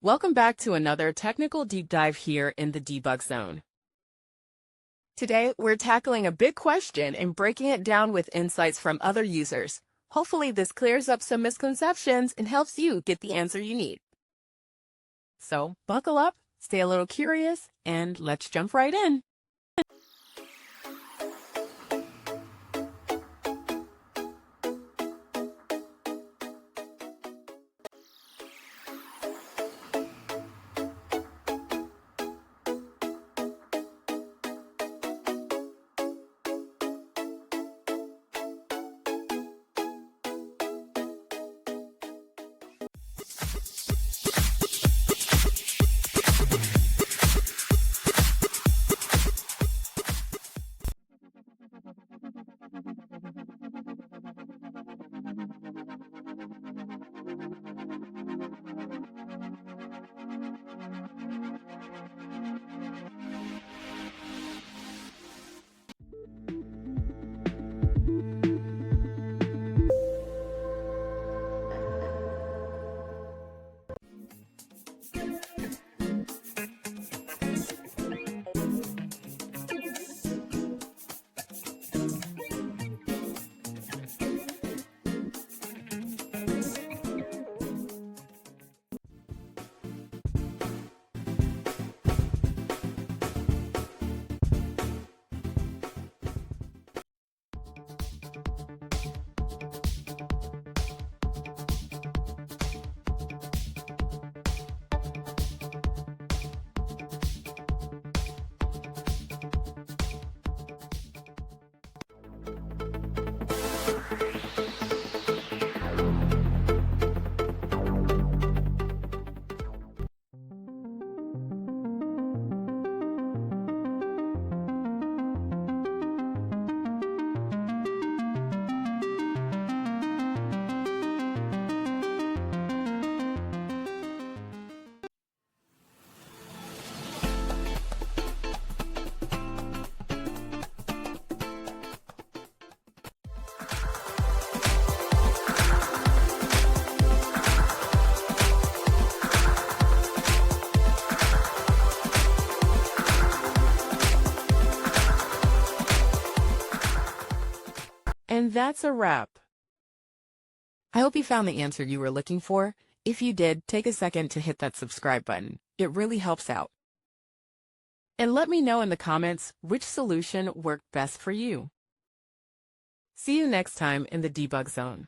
Welcome back to another technical deep dive here in the Debug Zone. Today, we're tackling a big question and breaking it down with insights from other users. Hopefully, this clears up some misconceptions and helps you get the answer you need. So, buckle up, stay a little curious, and let's jump right in. And that's a wrap. I hope you found the answer you were looking for. If you did, take a second to hit that subscribe button. It really helps out. And let me know in the comments which solution worked best for you. See you next time in the Debug Zone.